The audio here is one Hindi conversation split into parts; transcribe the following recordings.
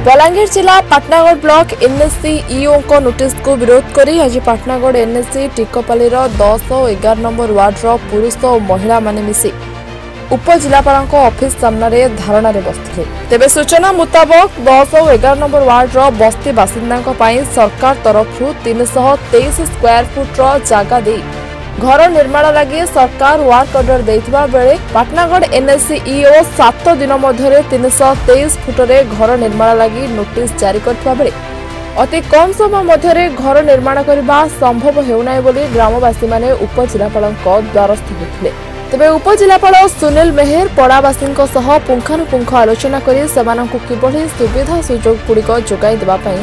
बलांगीर जिला पाटनागढ़ ब्लॉक एनएससी ईओ को नोटिस को विरोध करी आज पाटनागढ़ एनएससी टिकपाली 10 और 11 नंबर वार्डर पुरुष और महिला माने मिसी उपजिलापाल ऑफिस सामने धारणा बसते तेबे सूचना मुताबक 10 और 11 नंबर वार्डर बस्ती बासिंदा सरकार तरफ 323 स्क्वायर फुट जगह दे घर निर्माण लगी सरकार वर्क ऑर्डर देथिबा बेले पाटनागढ़ एनएससी ईओ 7 दिन मध्य 323 फुटरे घर निर्माण लगी नोटिस जारी करथिबा बेले अति कम समय मध्य घर निर्माण करने संभव हेउनाय बोली ग्रामवासी माने उपजिलापाल द्वारस्थ होते। तेबे उपजिलापाल सुनील मेहर पड़ावासी पुंखानुपुंख आलोचना कर किभली सुविधा सुजोग गुड़िक जोगाई देबा पई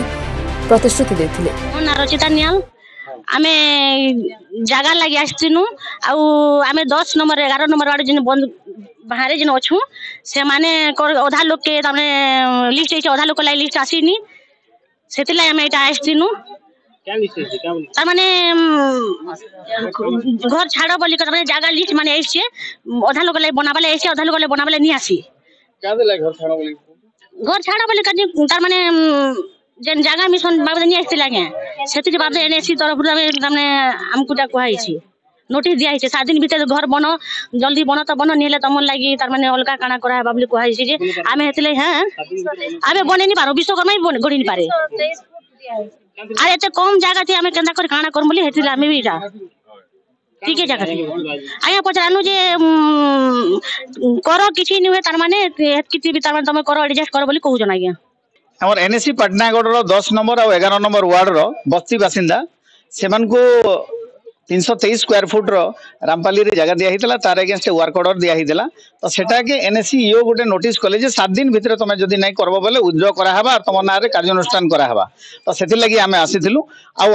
प्रतिश्रुति देथिले। आमे जगह लगी आसनु आमे 10 नंबर 11 नंबर वार्ड जिन बंद बाहर जिन अच्छु से माने अधा लोग के तामे लिस्ट है अधा लोग लाई लिस्ट आसीनी सेति लाई आमे एटा आसनु क्या लिस्ट है क्या बोल त माने घर छाड़ो बोली के माने जगह लिस्ट माने आइछे अधा लोग लाई बनाबले आइछे अधा लोग लाई बनाबले नहीं आसी क्या देला घर छाड़ो बोली तार माने जेन जगह मिशन बाबद नहीं आइते लागे सेति बाबद एनएससी तरफ हमने हमको जा कहै छी नोटिस दिया है 7 दिन भीतर घर बनो जल्दी बनो तो बनो निले तमन लागी तार माने अलगा काना करा बाबली कहै छी जे आमे हेतले हां आमे बने नहीं पारो विश्वकर्मा ही गड़ी नहीं पारे अरे एते कम जगह थी आमे केंदा कर काना कर बोली हेतले आमे भी जा ठीक है जगह आया पचारानु जे करो किछि नहीं तार माने किछि भी तार माने तमे करो एडजस्ट करो बोली कहू जना गया आम एनएससी पाटनागढ़ 10 नंबर और 11 नंबर वार्डर बस्ती बासिंदा से 323 स्क्वायर फुट रामपाली रे जगह दिया तार एगेंस्ट वर्क ऑर्डर दिया तो सेटा के एनएससी ईओ गोटे नोटिस कले जे 7 दिन भितर तुम जदि नहीं करबो बोले उद्योग करावा तुम ना रे कार्यानुष्ठान करावा तो सेति लगी आमे आसीथिलु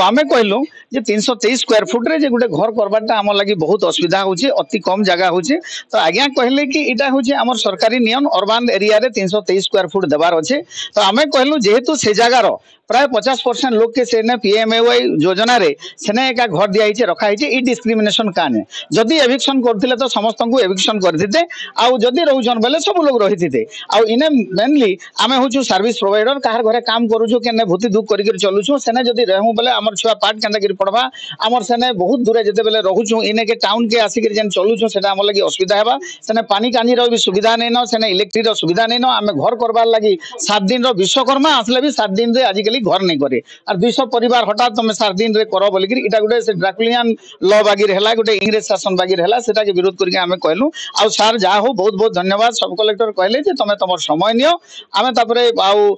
आमे कहलु जे 323 स्क्वायर फुट रे जे गोटे घर करबाटा हम लगी बहुत असुविधा होची अति कम जगह होची तो आज्ञा कहले कि इटा होची हमर सरकारी नियम अर्बन एरिया रे 323 स्क्वायर फुट देबार अछि तो आमे कहलु जेहेतु से जगह रो प्राय 50% लोग के सेने पीएमएवाई योजना रे सेने एका घर दिया हिचे रखा हिचे ई डिस्क्रिमिनेशन काने जदि एविक्शन करथिले तो समस्त को एविक्शन करथिते आ जदि रहउछन बेले सब लोग रहिथिते आ इने मेनली आमे होछु सर्विस प्रोवाइडर काहर घरे काम करूछु केने भूति दुख करि कर चलुछु सेने जदि रहउ बेले हमर छुआ पाठ केंदा कर पड़बा हमर सेने बहुत दूरे जते बेले रहउछु इने के टाउन के आसी कर जन चलुछु सेटा हमर लागि असुविधा हेबा सेने पानी कानी रो भी सुविधा नै न सेने इलेक्ट्रिक रो सुविधा नै न आमे घर करबार लागि 7 दिन रो विश्वकर्मा आसले भी 7 दिन रे आजिकली घर नहीं करे और 200 परिवार हठात तुम 7 दिन रे करो बोली कि इटा गुटे से ड्राकुलियन लॉ बागिर हैला गुटे इंग्लिश शासन बागिर हैला सेटा के विरोध करके हमें कहलु आ सर जा हो बहुत बहुत धन्यवाद सब कलेक्टर कहले जे तमे तमर समय नियो आमे तापरे आउ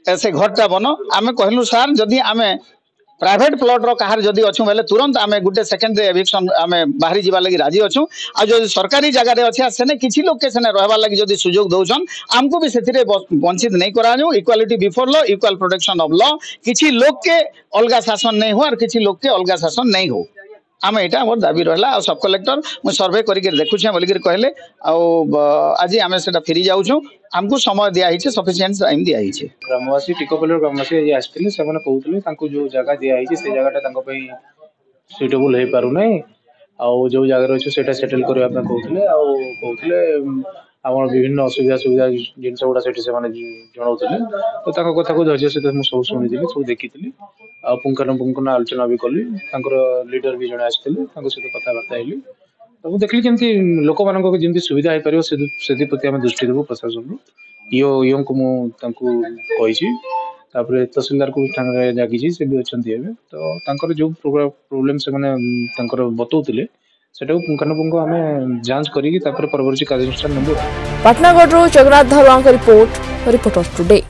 ऐसे घरटा बनो आमे कहलु सर जदी आमे प्राइवेट प्लॉट रो कहार जदी अछु बेले तुरंत आमे गुटे सेकंड रे एविक्शन आमे बाहरी जीवा लगी राजी अछु आ जो सरकारी जगह रे अछि सेने किछि लोग के सेने रहबा लगी जदी सुयोग दउछन हमको भी सेथिरे वंचित नहीं करा जो equality before law equal protection of law किछि लोग के अलगा शासन नहीं हो और किछि लोग के अलगा शासन नहीं हो आमे एटा हमर दाबी रहला आ सब कलेक्टर मु सर्वे करि के देखु छै बोली के कहले आ आज आमे सेटा फेरी जाउ छु हमको समय दिया हिचे सफिशिएंट टाइम दिया हिचे ग्रामवासी टिकोपल्ली ग्रामवासी जे आस्थिले से माने कहउतले तांको जो जगह दिया हिचे से जगहटा तांको पई सुटेबल हे पारु नै आ जो जगह रहछु सेटा सेटल करबा पे कहउतले आ कहउतले हमर विभिन्न सुविधा जिनस गुडा सेठी से माने जणाउतले तो ताको कथा को धैर्य से हम सब सुनिदिली सब देखितली आ पुंखानुपुंख आलोचना भी कली तांकर लीडर भी जणे आस्थिले तांको सहित कथा बार्ता हेली तो देखली केमती लोक मानको जेमती सुविधा हे परियो सेति प्रति हम दृष्टि देबो प्रशासन यो को मु तांको कहिछि तापरे तहसीलदार को थाना जागी से भी अछंती हेबे तो तांकर जो प्रॉब्लम से माने तांकर बतौतले सेटा पुंखानुपुंख हमें जांच करी तापर परवर्ती कार्यानुष्ठान नंबर पाटनागढ़ जगन्नाथ धरवां रिपोर्टर्स टुडे।